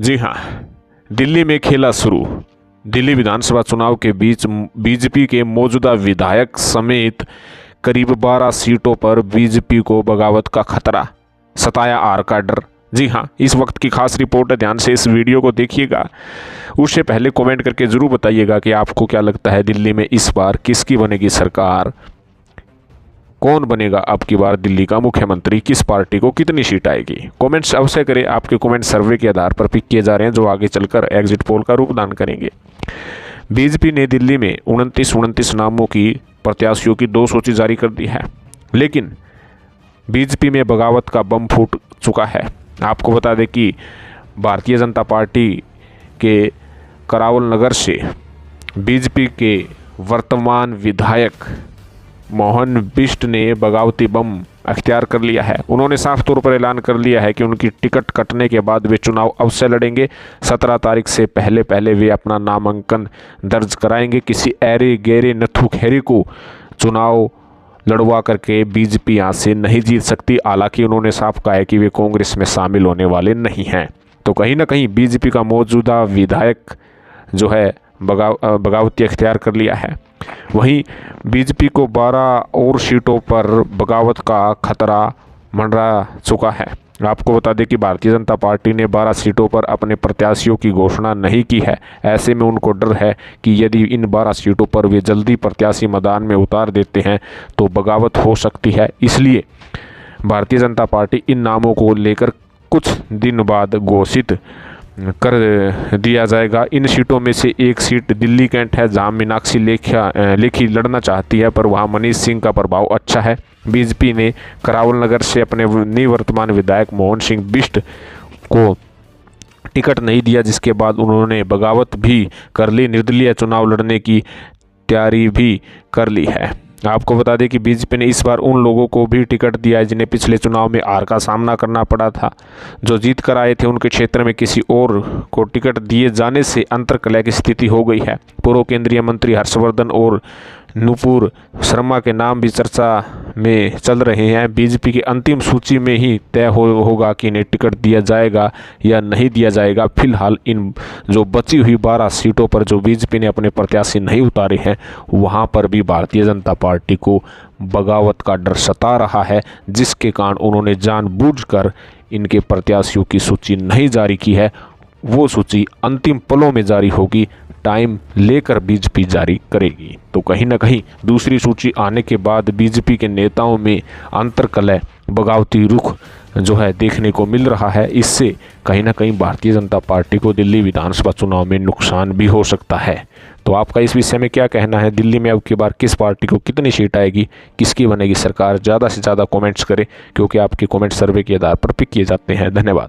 जी हाँ, दिल्ली में खेला शुरू। दिल्ली विधानसभा चुनाव के बीच बीजेपी के मौजूदा विधायक समेत करीब 12 सीटों पर बीजेपी को बगावत का खतरा, सताया आर का डर। जी हाँ, इस वक्त की खास रिपोर्ट है, ध्यान से इस वीडियो को देखिएगा। उससे पहले कमेंट करके ज़रूर बताइएगा कि आपको क्या लगता है दिल्ली में इस बार किसकी बनेगी सरकार, कौन बनेगा अब की बार दिल्ली का मुख्यमंत्री, किस पार्टी को कितनी सीट आएगी। कमेंट्स अवश्य करें, आपके कमेंट सर्वे के आधार पर पिक किए जा रहे हैं जो आगे चलकर एग्जिट पोल का रूप दान करेंगे। बीजेपी ने दिल्ली में 29 नामों की प्रत्याशियों की 2 सूची जारी कर दी है, लेकिन बीजेपी में बगावत का बम फूट चुका है। आपको बता दें कि भारतीय जनता पार्टी के करावल नगर से बीजेपी के वर्तमान विधायक मोहन बिष्ट ने बगावती बम अख्तियार कर लिया है। उन्होंने साफ तौर पर ऐलान कर लिया है कि उनकी टिकट कटने के बाद वे चुनाव अवश्य लड़ेंगे। 17 तारीख से पहले वे अपना नामांकन दर्ज कराएंगे। किसी ऐरे गहरे नथु खेरी को चुनाव लड़वा करके बीजेपी यहाँ से नहीं जीत सकती। हालांकि उन्होंने साफ कहा है कि वे कांग्रेस में शामिल होने वाले नहीं हैं। तो कहीं ना कहीं बीजेपी का मौजूदा विधायक जो है बगावती अख्तियार कर लिया है। वहीं बीजेपी को 12 और सीटों पर बगावत का खतरा मंडरा चुका है। आपको बता दें कि भारतीय जनता पार्टी ने 12 सीटों पर अपने प्रत्याशियों की घोषणा नहीं की है। ऐसे में उनको डर है कि यदि इन 12 सीटों पर वे जल्दी प्रत्याशी मैदान में उतार देते हैं तो बगावत हो सकती है। इसलिए भारतीय जनता पार्टी इन नामों को लेकर कुछ दिन बाद घोषित कर दिया जाएगा। इन सीटों में से एक सीट दिल्ली कैंट है, जहां मीनाक्षी लेखी लड़ना चाहती है, पर वहां मनीष सिंह का प्रभाव अच्छा है। बीजेपी ने करावल नगर से अपने निवर्तमान विधायक मोहन सिंह बिष्ट को टिकट नहीं दिया, जिसके बाद उन्होंने बगावत भी कर ली, निर्दलीय चुनाव लड़ने की तैयारी भी कर ली है। आपको बता दें कि बीजेपी ने इस बार उन लोगों को भी टिकट दिया है जिन्हें पिछले चुनाव में हार का सामना करना पड़ा था। जो जीत कर आए थे उनके क्षेत्र में किसी और को टिकट दिए जाने से अंतर्कलह की स्थिति हो गई है। पूर्व केंद्रीय मंत्री हर्षवर्धन और नुपुर शर्मा के नाम भी चर्चा में चल रहे हैं। बीजेपी की अंतिम सूची में ही तय होगा कि इन्हें टिकट दिया जाएगा या नहीं दिया जाएगा। फिलहाल इन जो बची हुई 12 सीटों पर जो बीजेपी ने अपने प्रत्याशी नहीं उतारे हैं, वहां पर भी भारतीय जनता पार्टी को बगावत का डर सता रहा है, जिसके कारण उन्होंने जानबूझकर इनके प्रत्याशियों की सूची नहीं जारी की है। वो सूची अंतिम पलों में जारी होगी, टाइम लेकर बीजेपी जारी करेगी। तो कहीं ना कहीं दूसरी सूची आने के बाद बीजेपी के नेताओं में अंतर्कलह, बगावती रुख जो है देखने को मिल रहा है। इससे कहीं ना कहीं भारतीय जनता पार्टी को दिल्ली विधानसभा चुनाव में नुकसान भी हो सकता है। तो आपका इस विषय में क्या कहना है? दिल्ली में अब की बार किस पार्टी को कितनी सीट आएगी, किसकी बनेगी सरकार? ज़्यादा से ज़्यादा कमेंट्स करें, क्योंकि आपके कमेंट सर्वे के आधार पर पिक किए जाते हैं। धन्यवाद।